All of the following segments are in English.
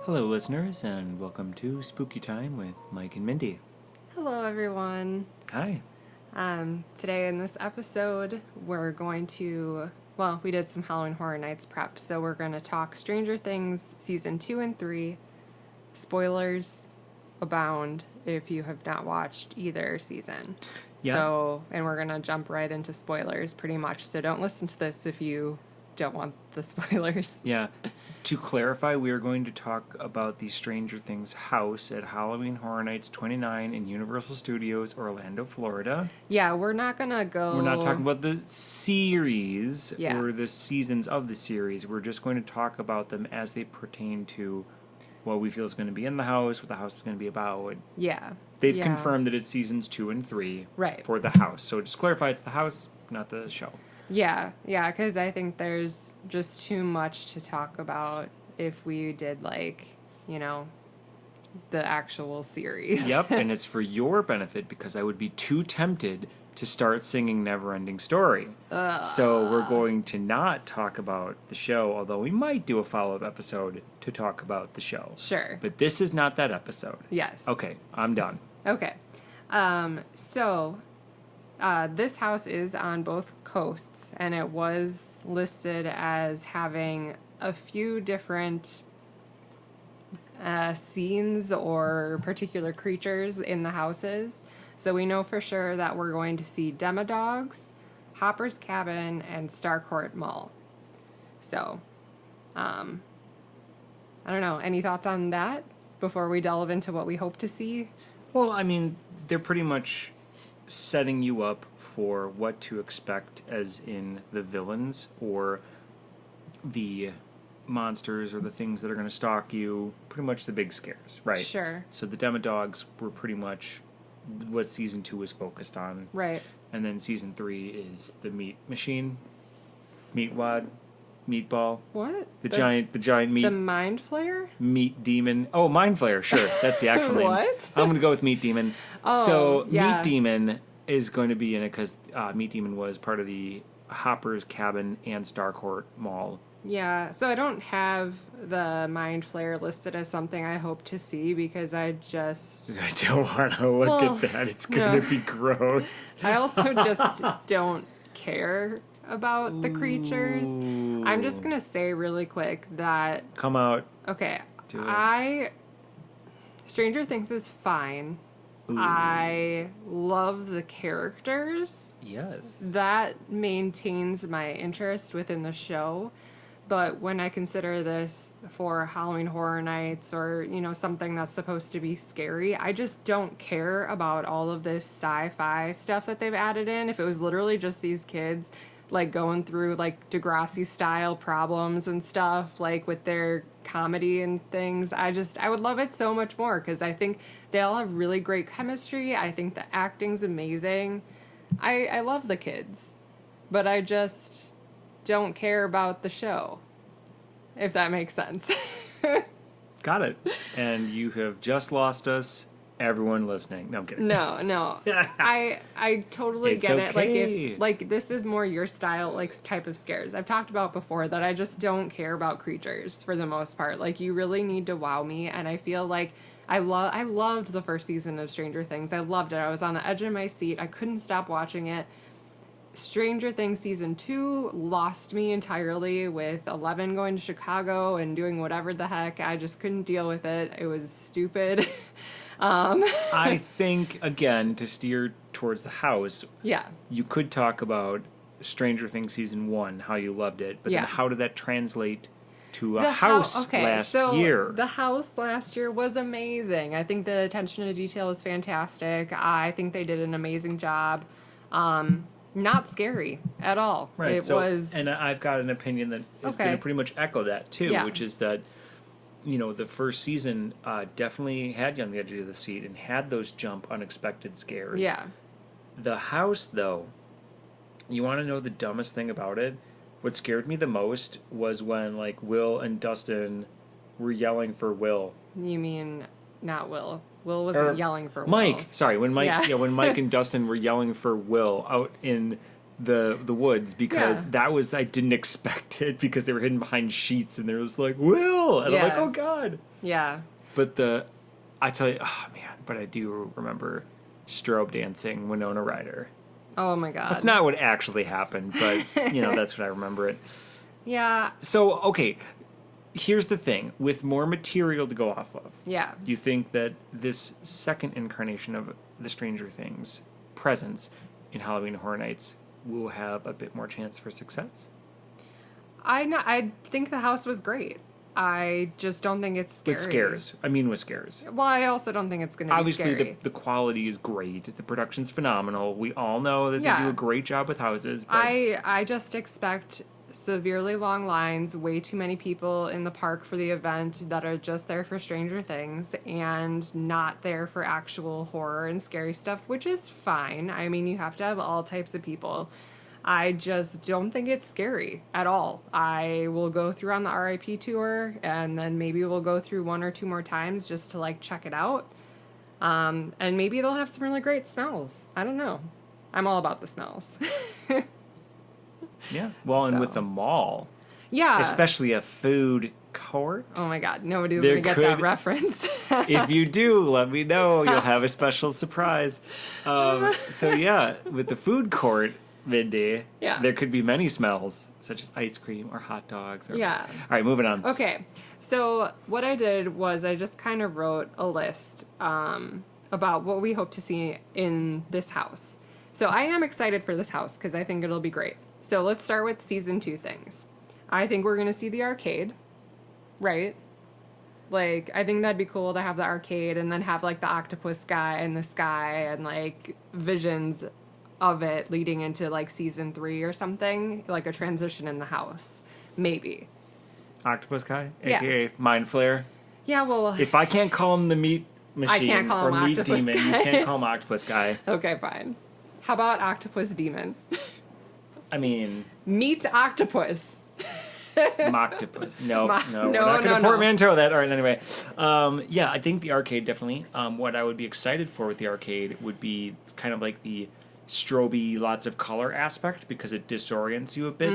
Hello, listeners, and welcome to Spooky Time with Mike and Mindy. Hello, everyone. Hi. Today in this episode, we're going to, we did some Halloween Horror Nights prep, so we're going to talk Stranger Things Season 2 and 3. Spoilers abound if you have not watched either season. Yeah. So, and we're going to jump right into spoilers pretty much, so don't listen to this if you don't want the spoilers. Yeah. To clarify, we are going to talk about the Stranger Things house at Halloween Horror Nights 29 in Universal Studios, Orlando, Florida. Yeah, we're not going to go... We're not talking about the series Yeah. or the seasons of the series. We're just going to talk about them as they pertain to what we feel is going to be in the house, what the house is going to be about. Yeah. They've Yeah. confirmed that it's seasons 2 and 3 Right. for the house. So just clarify, it's the house, not the show. Yeah, because I think there's just too much to talk about if we did, the actual series. Yep, and it's for your benefit because I would be too tempted to start singing Neverending Story. So we're going to not talk about the show, although we might do a follow-up episode to talk about the show. Sure. But this is not that episode. Yes. Okay, I'm done. Okay. This house is on both coasts, and it was listed as having a few different scenes or particular creatures in the houses. So we know for sure that we're going to see Demodogs, Hopper's Cabin, and Starcourt Mall. So, I don't know. Any thoughts on that before we delve into what we hope to see? Well, I mean, they're pretty much setting you up for what to expect as in the villains or the monsters or the things that are going to stalk you, pretty much the big scares, right? Sure. So the Demodogs were pretty much what season 2 was focused on. Right. And then season 3 is the meat machine, meatwad, meatball. What? The giant meat. The Mind Flayer? Meat Demon. Oh, Mind Flayer, sure. That's the actual name. What? I'm going to go with Meat Demon. Oh, so, yeah. Meat Demon is going to be in it because Meat Demon was part of the Hopper's Cabin and Starcourt Mall. Yeah, so I don't have the Mind Flayer listed as something I hope to see because I just... I don't want to look at that. It's going to be gross. I also just don't care about the creatures. I'm just going to say really quick that... Come out. Okay, Do it. Stranger Things is fine. Ooh. I love the characters. Yes. That maintains my interest within the show. But when I consider this for Halloween Horror Nights or, something that's supposed to be scary, I just don't care about all of this sci-fi stuff that they've added in. If it was literally just these kids, going through, Degrassi-style problems and stuff, with their comedy and things, I would love it so much more because I think they all have really great chemistry. I think the acting's amazing. I love the kids, but I just don't care about the show, if that makes sense. Got it. And you have just lost us, everyone listening. No, I'm kidding. No. I totally It's get okay. it. If this is more your style, type of scares. I've talked about before that I just don't care about creatures for the most part. You really need to wow me, and I feel like I loved the first season of Stranger Things. I loved it. I was on the edge of my seat. I couldn't stop watching it. Stranger Things Season 2 lost me entirely with 11 going to Chicago and doing whatever the heck. I just couldn't deal with it. It was stupid. I think, again, to steer towards the house, Yeah. you could talk about Stranger Things Season 1, how you loved it, but Yeah. then how did that translate to a The house okay, last so year? The house last year was amazing. I think the attention to detail is fantastic. I think they did an amazing job. Not scary at all. Right. It was... And I've got an opinion that is going to pretty much echo that, too, Yeah. which is that, the first season definitely had you on the edge of the seat and had those jump unexpected scares. Yeah. The house, though, you want to know the dumbest thing about it? What scared me the most was when, Will and Dustin were yelling for Will. You mean not Will. Will wasn't yelling for Mike. Will. Sorry, when Mike, Yeah. when Mike and Dustin were yelling for Will out in the woods because that was, I didn't expect it because they were hidden behind sheets and there was like Will, and I'm like, oh god. Yeah. But I tell you, oh man, but I do remember strobe dancing Winona Ryder. Oh my god. That's not what actually happened, but that's what I remember it. Yeah. So okay. Here's the thing, with more material to go off of. Yeah. Do you think that this second incarnation of the Stranger Things presence in Halloween Horror Nights will have a bit more chance for success? I think the house was great. I just don't think it's scary. With scares. I mean with scares. Well, I also don't think it's going to be Obviously, scary. the quality is great. The production's phenomenal. We all know that they do a great job with houses. But I just expect severely long lines, way too many people in the park for the event that are just there for Stranger Things and not there for actual horror and scary stuff, which is fine. I mean, you have to have all types of people. I just don't think it's scary at all. I will go through on the RIP tour, and then maybe we'll go through one or two more times just to check it out. And maybe they'll have some really great smells. I don't know. I'm all about the smells. yeah. Well, and with the mall. Yeah. Especially a food court. Oh my god, nobody's going to get that reference. If you do, let me know. You'll have a special surprise. So yeah, with the food court, Mindy, there could be many smells, such as ice cream or hot dogs. All right, moving on. Okay, so what I did was I just kind of wrote a list about what we hope to see in this house. So I am excited for this house because I think it'll be great. So let's start with season 2 things. I think we're going to see the arcade, right? I think that'd be cool to have the arcade and then have the octopus guy in the sky and visions of it leading into season 3 or something, a transition in the house, maybe. Octopus guy, aka Mind Flayer. Yeah, well, if I can't call him the meat machine I can't call or him meat Octopus demon, guy. you can't call him Octopus guy. Okay, fine. How about octopus demon? I mean, meat octopus. Moctopus. No, we're not going to no. portmanteau that. All right, anyway. Yeah, I think the arcade definitely. What I would be excited for with the arcade would be kind of the strobe, lots of color aspect because it disorients you a bit.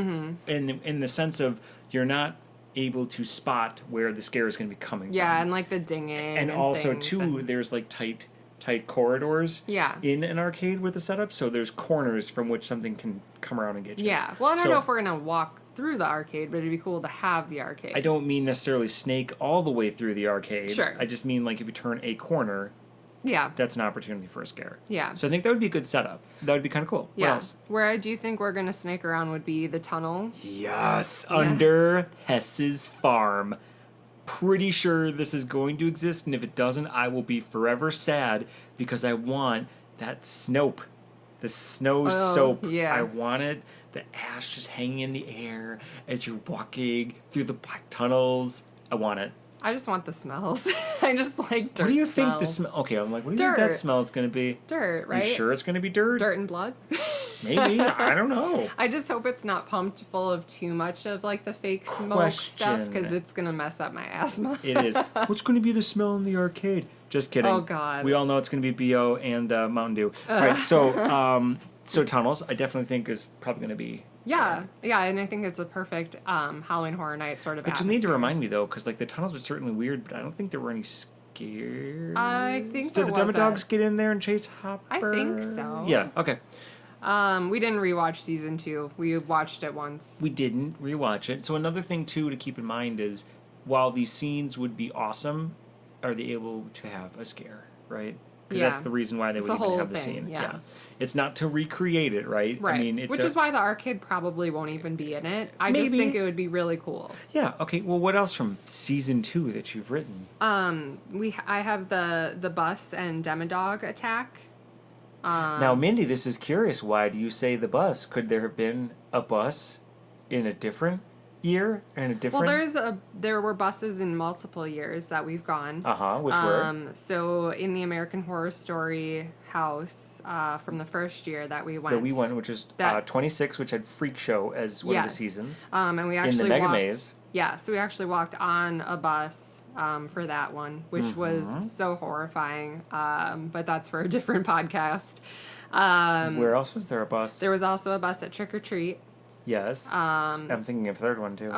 In the sense of you're not able to spot where the scare is going to be coming from. Yeah, and the dinging. And also, too, there's tight corridors in an arcade with the setup, so there's corners from which something can come around and get you. Yeah, well, I don't know if we're going to walk through the arcade, but it'd be cool to have the arcade. I don't mean necessarily snake all the way through the arcade. Sure. I just mean if you turn a corner, that's an opportunity for a scare. Yeah. So I think that would be a good setup. That would be kind of cool. Yeah. What else? Where I do think we're going to snake around would be the tunnels. Yes, under Hess's farm. Pretty sure this is going to exist, and if it doesn't, I will be forever sad because I want that Snope. The snow soap. Yeah. I want it. The ash just hanging in the air as you're walking through the black tunnels. I want it. I just want the smells. I just like dirt. What do you think smell. the smell? Okay, I'm what do you think that smell is going to be? Dirt, right? You sure it's going to be dirt? Dirt and blood? Maybe. I don't know. I just hope it's not pumped full of too much of the fake smoke stuff because it's going to mess up my asthma. It is. What's going to be the smell in the arcade? Just kidding. Oh, God. We all know it's going to be BO and Mountain Dew. All right, so tunnels, I definitely think is probably going to be. Yeah, and I think it's a perfect Halloween Horror Night sort of But atmosphere. you need to remind me, though, because the tunnels were certainly weird, but I don't think there were any scares. I think Did the Demodogs get in there and chase Hopper? I think so. Yeah, okay. We didn't rewatch season 2. We watched it once. We didn't rewatch it. So another thing, too, to keep in mind is, while these scenes would be awesome, are they able to have a scare, right? Because that's the reason why they would even have the scene. Yeah. It's not to recreate it, right? Right. I mean, it's which is why the arcade probably won't even be in it. I just Maybe. think it would be really cool. Yeah, okay. Well, what else from season 2 that you've written? I have the bus and Demodog attack. Now, Mindy, this is curious. Why do you say the bus? Could there have been a bus in a different year and a different? Well, there were buses in multiple years that we've gone. Which were? So in the American Horror Story house from the first year that we went. Which is 26, which had Freak Show as one of the seasons. And we actually in the Mega Maze. Yeah, so we actually walked on a bus for that one, which was so horrifying. But that's for a different podcast. Where else was there a bus? There was also a bus at Trick or Treat. Yes. I'm thinking of a third one, too.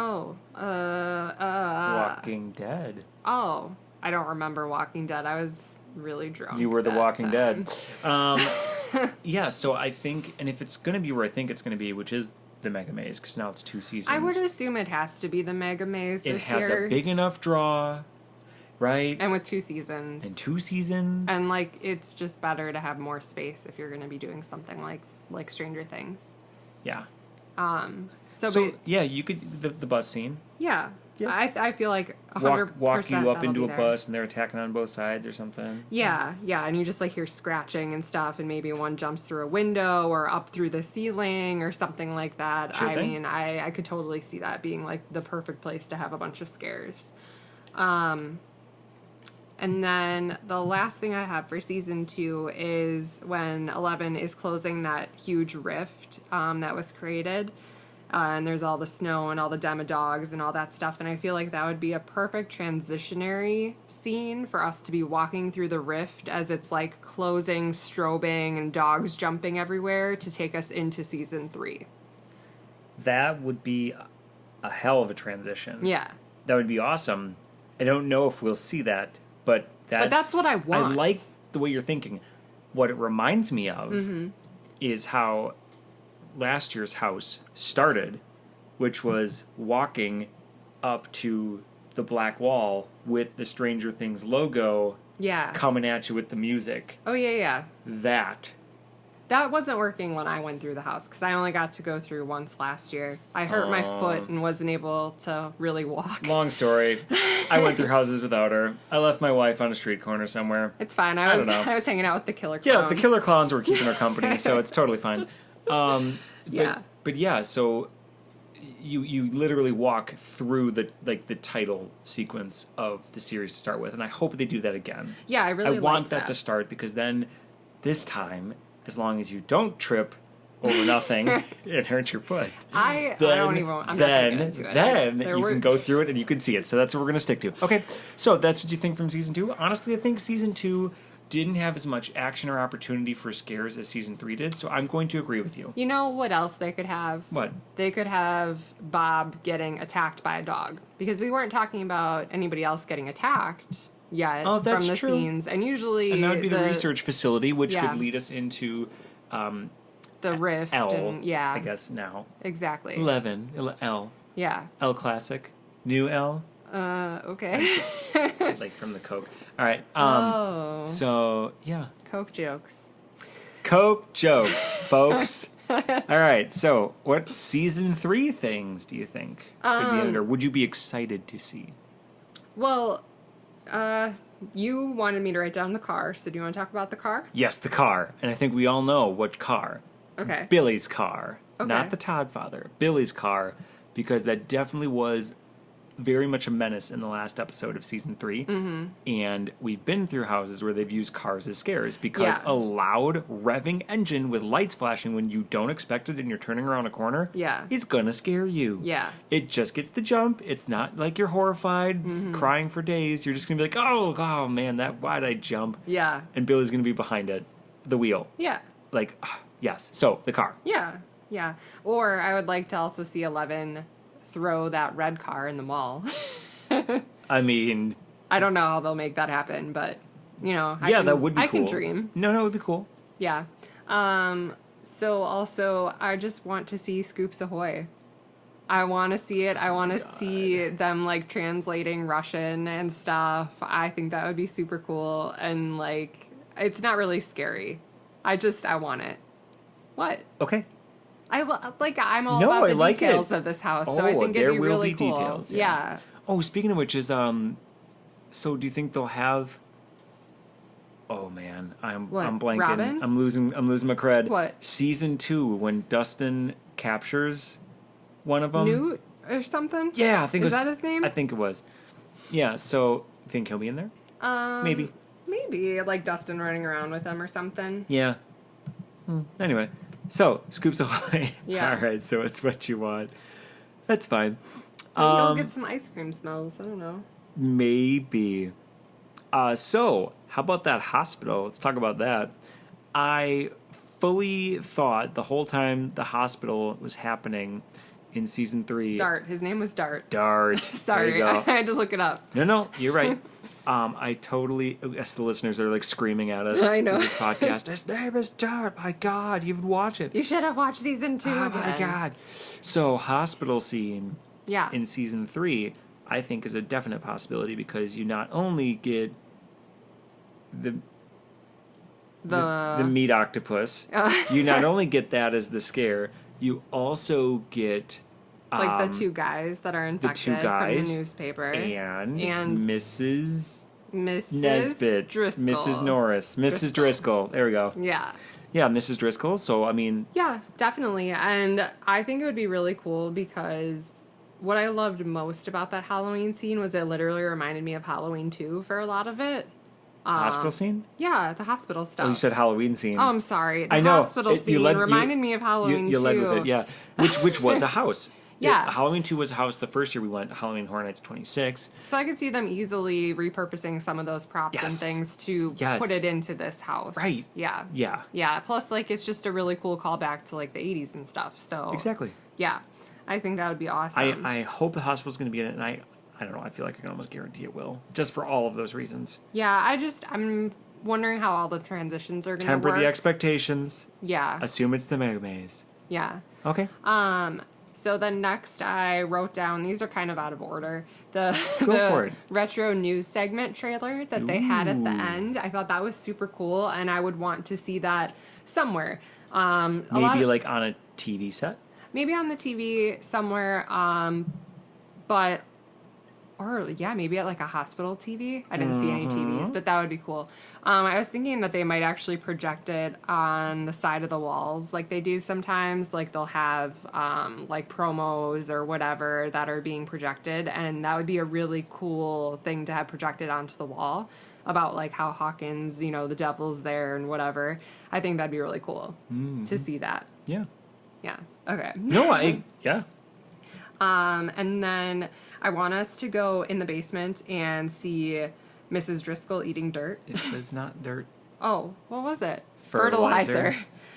Walking Dead. Oh, I don't remember Walking Dead. I was really drunk. You were the that Walking time. Dead. Yeah, so I think, and if it's going to be where I think it's going to be, which is the Mega Maze, because now it's 2 seasons. I would assume it has to be the Mega Maze this year. It has year. a big enough draw, right? And with 2 seasons. And 2 seasons. And, like, it's just better to have more space if you're going to be doing something like Stranger Things. Yeah. So yeah, you could, the bus scene. Yeah. Yeah. I feel like 100% Walk you up that'll into be a there. bus and they're attacking on both sides or something. Yeah, and you just like hear scratching and stuff, and maybe one jumps through a window or up through the ceiling or something like that. Sure thing. Mean, I could totally see that being like the perfect place to have a bunch of scares. And then the last thing I have for season 2 is when 11 is closing that huge rift that was created. And there's all the snow and all the Demodogs and all that stuff. And I feel like that would be a perfect transitionary scene for us to be walking through the rift as it's like closing, strobing, and dogs jumping everywhere to take us into season 3. That would be a hell of a transition. Yeah. That would be awesome. I don't know if we'll see that, but that's what I want. I like the way you're thinking. What it reminds me of is how last year's house started, which was walking up to the black wall with the Stranger Things logo coming at you with the music. Oh, yeah. That wasn't working when I went through the house, because I only got to go through once last year. I hurt my foot and wasn't able to really walk. Long story. I went through houses without her. I left my wife on a street corner somewhere. It's fine. I was hanging out with the killer clowns. Yeah, the killer clowns were keeping her company, so it's totally fine. But yeah, so you literally walk through the title sequence of the series to start with, and I hope they do that again. Yeah, I really want that to start, because then this time, as long as you don't trip over nothing and hurt your foot, I'm not gonna get into it. Then you can go through it and you can see it. So that's what we're gonna stick to. Okay, so that's what you think from season 2. Honestly, I think season 2 didn't have as much action or opportunity for scares as season 3 did, so I'm going to agree with you. You know what else they could have? What? They could have Bob getting attacked by a dog, because we weren't talking about anybody else getting attacked yet from the scenes, and usually and that would be the research facility, which could lead us into the rift. L, I guess now. Exactly. 11 L. Yeah. L classic. New L. Okay. Like from the Coke. All right. So yeah. Coke jokes. Coke jokes, folks. All right. So, what season 3 things do you think could be in it, or would you be excited to see? Well, you wanted me to write down the car, so do you want to talk about the car? Yes, the car, and I think we all know what car. Okay. Billy's car, okay. Not the Todd father. Billy's car, because that definitely was very much a menace in the last episode of season 3. Mm-hmm. And we've been through houses where they've used cars as scares, because a loud revving engine with lights flashing when you don't expect it and you're turning around a corner, it's gonna scare you. Yeah. It just gets the jump. It's not like you're horrified, crying for days. You're just gonna be like, oh man, why'd I jump? Yeah. And Billy's gonna be behind it, the wheel. Yeah. Like, yes. So, the car. Yeah. Or I would like to also see 11 throw that red car in the mall. I mean, I don't know how they'll make that happen, but that would be cool. I can dream. No, it would be cool. Yeah. So also, I just want to see Scoops Ahoy. I want to see it. I want to see them like translating Russian and stuff. I think that would be super cool, and like it's not really scary. I want it. What? Okay. I'm all about the details of this house, so I think it'd be really cool. Details, yeah. Oh, speaking of which, so do you think they'll have? Oh man, I'm blanking. Robin? I'm losing my cred. What? Season 2, when Dustin captures one of them. Newt or something? Yeah, I think Is that his name? I think it was. Yeah. So, you think he'll be in there? Maybe. Maybe like Dustin running around with him or something. Yeah. Anyway. So, Scoops Ahoy. Yeah. All right, so it's what you want. That's fine. Maybe you'll get some ice cream smells. I don't know. Maybe. So, how about that hospital? Let's talk about that. I fully thought the whole time the hospital was happening in season 3. Dart. His name was Dart. Dart. Sorry, There you go. I had to look it up. No, you're right. I totally, as the listeners are like screaming at us I know. through this podcast. His name is Dart. My God, you would watch it. You should have watched season 2 Oh again. my God. So, hospital scene Yeah. in season 3, I think is a definite possibility because you not only get the meat octopus, you not only get that as the scare, you also get like the 2 guys that are infected from the newspaper. and Mrs. Nesbitt, Driscoll. Mrs. Norris, Mrs. Driscoll. There we go. Yeah. Yeah, Mrs. Driscoll. So, I mean... Yeah, definitely. And I think it would be really cool because what I loved most about that Halloween scene was it literally reminded me of Halloween 2 for a lot of it. Hospital scene? Yeah, the hospital stuff. Oh, you said Halloween scene. Oh, I'm sorry. The I know. hospital scene reminded me of Halloween 2. You led with it, yeah. Which was a house. Yeah. Halloween 2 was a house. The first year we went, Halloween Horror Nights 26. So I could see them easily repurposing some of those props and things to put it into this house. Right. Yeah. Yeah. Yeah. Plus, like, it's just a really cool callback to, like, the 80s and stuff. So Exactly. Yeah. I think that would be awesome. I hope the hospital's going to be in it, and I don't know, I feel like I can almost guarantee it will. Just for all of those reasons. Yeah, I'm wondering how all the transitions are going to work. Temper the expectations. Yeah. Assume it's the mermaids. Yeah. Okay. So then next I wrote down, these are kind of out of order, Go for it. retro news segment trailer that they had at the end. I thought that was super cool, and I would want to see that somewhere. Maybe like on a TV set? Maybe on the TV somewhere, maybe at like a hospital TV. I didn't see any TVs, but that would be cool. I was thinking that they might actually project it on the side of the walls like they do sometimes. Like they'll have like promos or whatever that are being projected, and that would be a really cool thing to have projected onto the wall about like how Hawkins, the devil's there and whatever. I think that'd be really cool to see that. Yeah. Yeah. Okay. No, yeah. And then I want us to go in the basement and see Mrs. Driscoll eating dirt. It was not dirt. Oh, what was it? Fertilizer.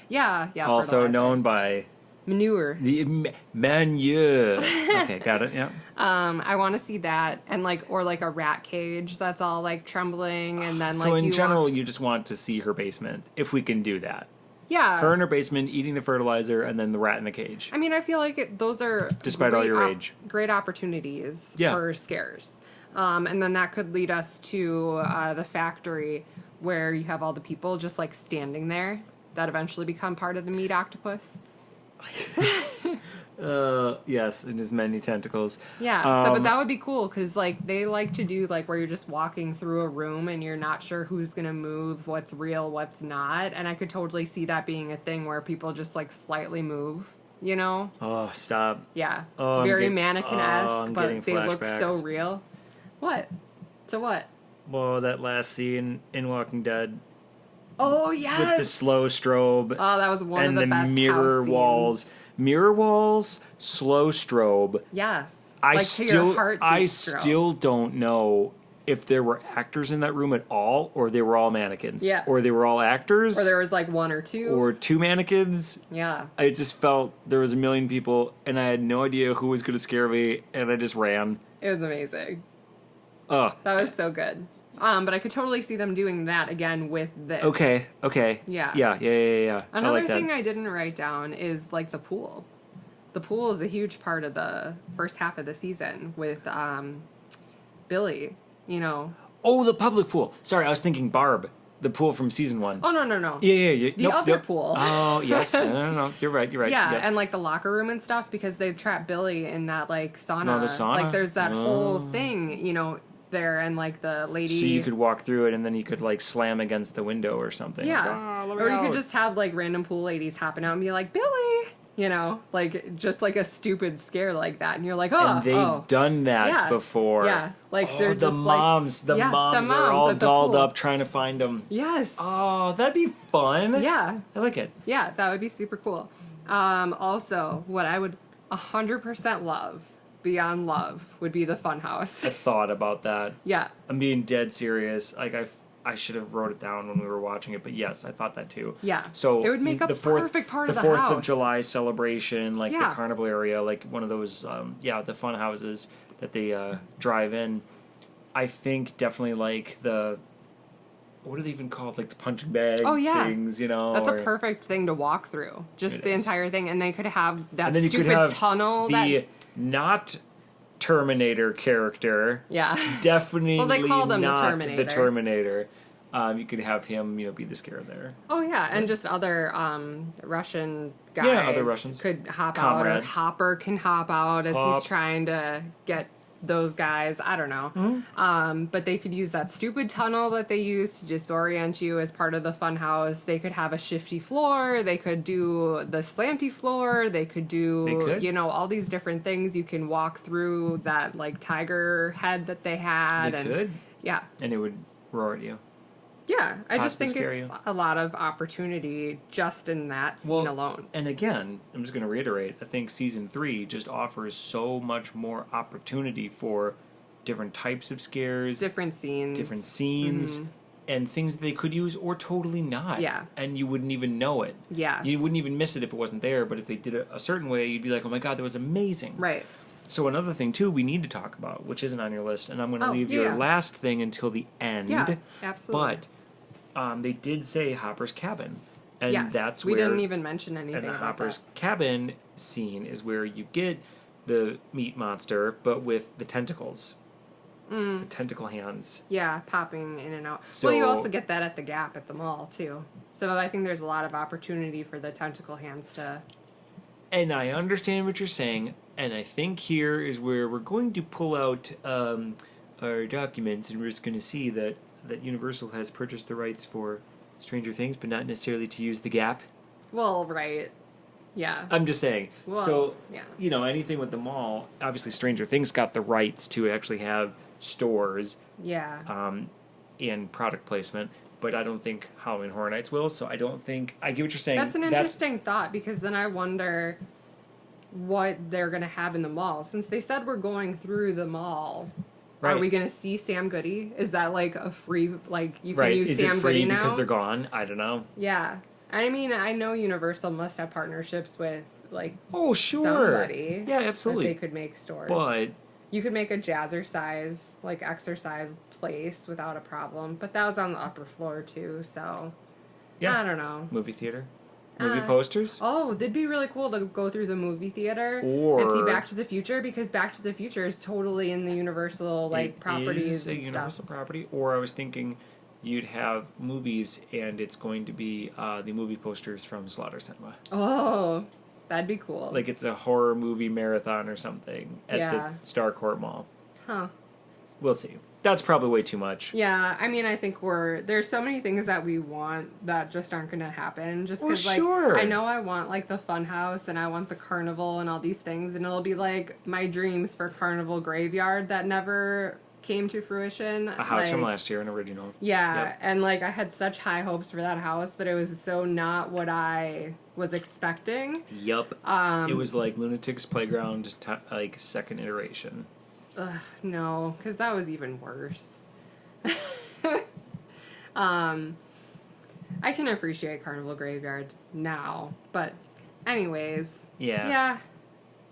Yeah. Also fertilizer. known by manure. the manure. Okay, got it. Yeah. I want to see that, and like a rat cage that's all like trembling, and then So like in general, you just want to see her basement, if we can do that. yeah. Her in her basement eating the fertilizer, and then the rat in the cage. I mean, I feel like those are Despite all your rage. great opportunities Yeah. for scares. And then that could lead us to the factory where you have all the people just like standing there that eventually become part of the meat octopus. Yes, and his many tentacles. Yeah, but that would be cool because like they like to do like where you're just walking through a room and you're not sure who's gonna move, what's real, what's not, and I could totally see that being a thing where people just like slightly move. Oh, stop. Yeah, Oh, very I'm mannequin-esque, getting but they look so flashbacks. real. What? To what? Well, that last scene in Walking Dead Oh yes, with the slow strobe Oh, that was one and of the best mirror house walls. scenes. Mirror walls, slow strobe. Yes, I like to your heartbeat still don't know if there were actors in that room at all, or they were all mannequins. Yeah. Or they were all actors. Or there was like one or two. Or two mannequins. Yeah. I just felt there was a million people, and I had no idea who was going to scare me, and I just ran. It was amazing. Ugh. That was so good. But I could totally see them doing that again with this. Okay. Yeah. Yeah. I Another like that. thing I didn't write down is like the pool. The pool is a huge part of the first half of the season with Billy, Oh, the public pool. Sorry, I was thinking Barb, the pool from season 1. Oh, no. Yeah. The other pool. Oh, yes. No. You're right. Yeah, Yep. and like the locker room and stuff because they've trapped Billy in that like sauna. No, the sauna? Like there's that whole thing, there, and like the lady. So you could walk through it, and then he could like slam against the window or something. Yeah. Like, "Ah, let me Or you out." could just have like random pool ladies hopping out and be like, Billy, like just like a stupid scare like that. And you're like, oh. And they've done that Yeah. before. Yeah. Like Oh, they're the just moms. like. The moms are all at the dolled pool. up trying to find them. Yes. Oh, that'd be fun. Yeah. I like it. Yeah, that would be super cool. Also, what I would 100% love, beyond love would be the I funhouse. thought about that. Yeah. I'm being dead serious. Like I should have wrote it down when we were watching it, but yes, I thought that too. Yeah. So it would make a perfect part of the 4th house. of July celebration, like Yeah. the carnival area, like one of those, the fun houses that they drive in. I think definitely like what are they even called? Like the punching bag things, you know? That's a perfect thing to walk through. Just the entire thing. And they could have that and then you stupid could have tunnel. not Terminator character. Yeah. Definitely Well, they call them the not Terminator. the Terminator. You could have him, be the scare there. Oh, yeah. And just other Russian guys. Yeah, other Russians. Could hop Comrades. out. Or Hopper can hop out as Hop. he's trying to get those guys. I don't know. Mm-hmm. But they could use that stupid tunnel that they use to disorient you as part of the fun house. They could have a shifty floor. They could do the slanty floor. They could do, all these different things. You can walk through that, like, tiger head that they had. They could. Yeah. And it would roar at you. Yeah, I just Possibly think scare it's you. a lot of opportunity just in that scene alone. And again, I'm just going to reiterate, I think season 3 just offers so much more opportunity for different types of scares, Different scenes. and things that they could use or totally not. Yeah. And you wouldn't even know it. Yeah. You wouldn't even miss it if it wasn't there, but if they did it a certain way, you'd be like, oh my god, that was amazing. Right. So another thing, too, we need to talk about, which isn't on your list, and I'm going to leave your last thing until the end. Yeah, absolutely. But they did say Hopper's cabin. And yes, that's we where... didn't even mention anything And the about Hopper's that. cabin scene is where you get the meat monster, but with the tentacles. The tentacle hands. Yeah, popping in and out. So- Well, you also get that at the Gap at the mall, too. So I think there's a lot of opportunity for the tentacle hands to... And I understand what you're saying, and I think here is where we're going to pull out our documents, and we're just going to see that Universal has purchased the rights for Stranger Things, but not necessarily to use the Gap. Well, right. Yeah. I'm just saying. Well, so, yeah. Anything with the mall, obviously Stranger Things got the rights to actually have stores Yeah. and product placement, but I don't think Halloween Horror Nights will, so I don't think... I get what you're saying. That's an interesting thought, because then I wonder what they're going to have in the mall. Since they said we're going through the mall, Right. are we going to see Sam Goody? Is that like a free, like you can Right. use Is Sam it free Goody now? because they're gone? I don't know. Yeah. I mean, I know Universal must have partnerships with like Oh, sure. somebody. Yeah, absolutely. That they could make stores. But you could make a jazzercise, like exercise place without a problem. But that was on the upper floor too, so yeah, I don't know. movie theater, movie posters. Oh, it'd be really cool to go through the movie theater Or- and see Back to the Future, because Back to the Future is totally in the Universal It properties is a and Universal stuff. property. Or I was thinking you'd have movies, and it's going to be the movie posters from Slaughter Cinema. Oh, that'd be cool. Like it's a horror movie marathon or something at Yeah. the Starcourt Mall. Huh. We'll see. That's probably way too much. Yeah, I mean, I think there's so many things that we want that just aren't going to happen. Just Well, because, sure. I know I want, like, the fun house and I want the carnival and all these things, and it'll be, like, my dreams for Carnival Graveyard that never came to fruition. A house from last year, an original. Yeah, Yep. and, like, I had such high hopes for that house, but it was so not what I was expecting. Yup. It was like Lunatic's Playground, like second iteration. Ugh, no, because that was even worse. I can appreciate Carnival Graveyard now, but anyways. Yeah. Yeah.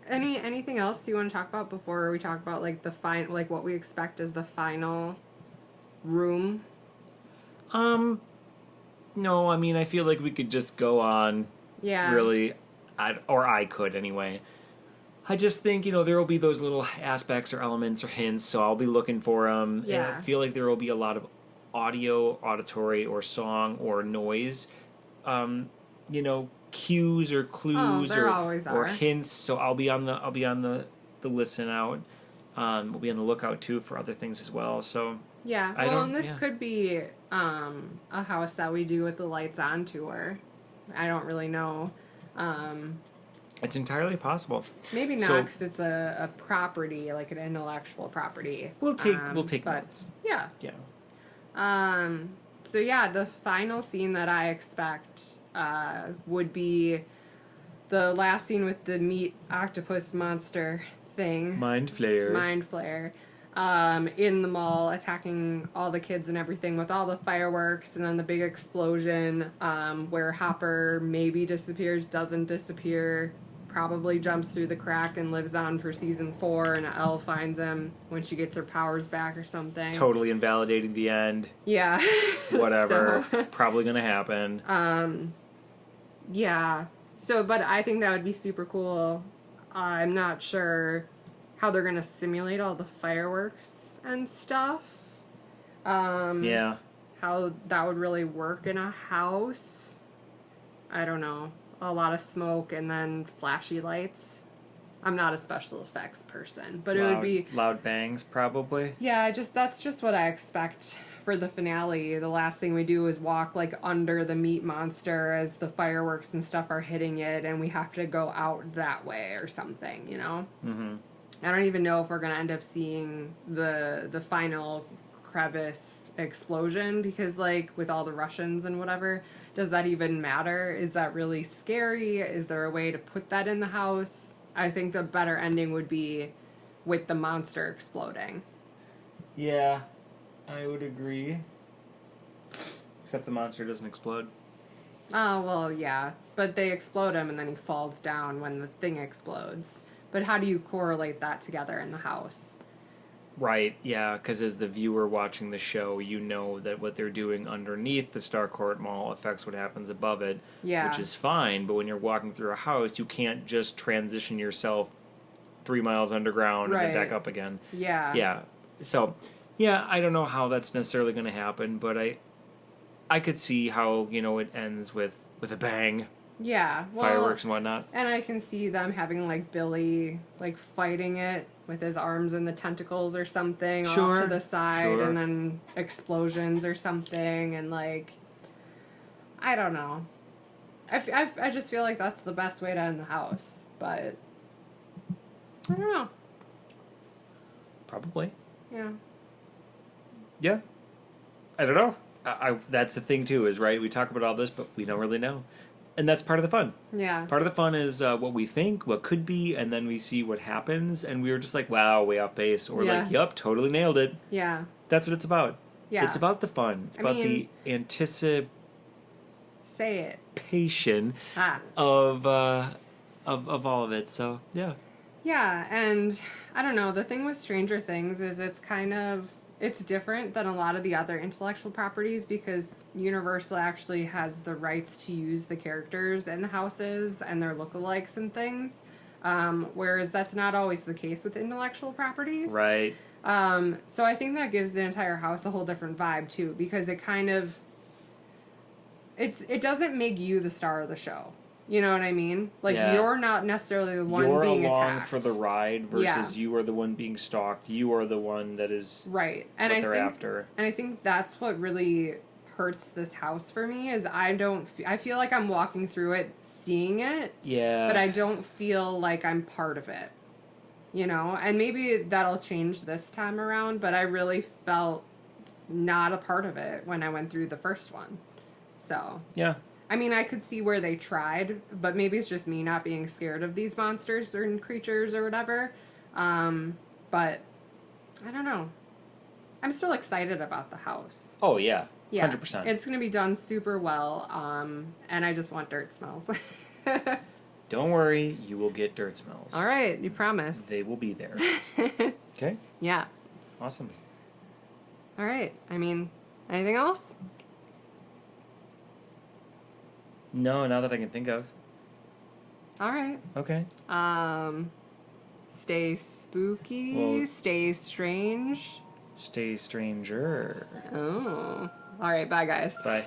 Anything else you want to talk about before we talk about like like what we expect as the final room? No, I mean, I feel like we could just go on. Yeah. Really, I could anyway. I just think, there will be those little aspects or elements or hints, so I'll be looking for them. Yeah. And I feel like there will be a lot of audio, auditory, or song or noise, cues or clues there always or are. hints. So I'll be on the listen out. We'll be on the lookout too for other things as well. So Yeah. And this could be a house that we do with the lights on tour. I don't really know. It's entirely possible. Maybe not, So- because it's a property, like an intellectual property. We'll take but, notes. Yeah. Yeah. So yeah, the final scene that I expect would be the last scene with the meat octopus monster thing. Mind Flayer. Mind Flayer. In the mall, attacking all the kids and everything with all the fireworks, and then the big explosion, where Hopper maybe disappears, doesn't disappear, probably jumps through the crack and lives on for season 4, and Elle finds him when she gets her powers back or something. Totally invalidating the end. Yeah. Whatever. So, Probably gonna happen. yeah. So, but I think that would be super cool. I'm not sure how they're gonna simulate all the fireworks and stuff. Yeah. How that would really work in a house. I don't know. A lot of smoke and then flashy lights. I'm not a special effects person, but it would be loud bangs, probably. Yeah, that's just what I expect for the finale. The last thing we do is walk like under the meat monster as the fireworks and stuff are hitting it, and we have to go out that way or something, you know? Mm-hmm. I don't even know if we're gonna end up seeing the final crevice explosion, because like with all the Russians and whatever, does that even matter? Is that really scary? Is there a way to put that in the house? I think the better ending would be with the monster exploding. Yeah, I would agree. Except the monster doesn't explode. Oh, well, yeah. But they explode him and then he falls down when the thing explodes. But how do you correlate that together in the house? Right, yeah, because as the viewer watching the show, you know that what they're doing underneath the Starcourt Mall affects what happens above it, Yeah. which is fine, but when you're walking through a house, you can't just transition yourself 3 miles underground and then Right. back up again. Yeah. Yeah, so, yeah, I don't know how that's necessarily going to happen, but I could see how, you know, it ends with a bang, Yeah. Well, fireworks and whatnot. and I can see them having like Billy like fighting it with his arms and the tentacles or something off Sure, to the side, sure. and then explosions or something, and like I don't know. I just feel like that's the best way to end the house, but I don't know. Probably. Yeah. Yeah. I don't know. That's the thing, too, is, right, we talk about all this, but we don't really know. And that's part of the fun. Yeah. Part of the fun is what we think, what could be, and then we see what happens, and we were just like, wow, way off base. Or Yeah. like, yup, totally nailed it. Yeah. That's what it's about. Yeah. It's about the fun. It's about the anticipation Say it. of all of it. So, yeah. Yeah, and I don't know, the thing with Stranger Things is it's different than a lot of the other intellectual properties, because Universal actually has the rights to use the characters and the houses and their lookalikes and things, whereas that's not always the case with intellectual properties. Right. So I think that gives the entire house a whole different vibe too, because it kind of it doesn't make you the star of the show. You know what I mean? Like, Yeah. you're not necessarily the one You're being along attacked. for the ride versus Yeah. you are the one being stalked. You are the one that is Right. And what I they're think after. and I think that's what really hurts this house for me, is I feel like I'm walking through it, seeing it, Yeah. but I don't feel like I'm part of it. You know? And maybe that'll change this time around, but I really felt not a part of it when I went through the first one. So, Yeah. I mean, I could see where they tried, but maybe it's just me not being scared of these monsters or creatures or whatever. But I don't know. I'm still excited about the house. Oh, yeah. Yeah, 100%. it's going to be done super well, and I just want dirt smells. Don't worry, you will get dirt smells. All right, you promised. They will be there. Okay? Yeah. Awesome. All right. I mean, anything else? No, not that I can think of. All right. Okay. Stay spooky. Well- Stay strange. Stay stranger. Oh. All right. Bye, guys. Bye.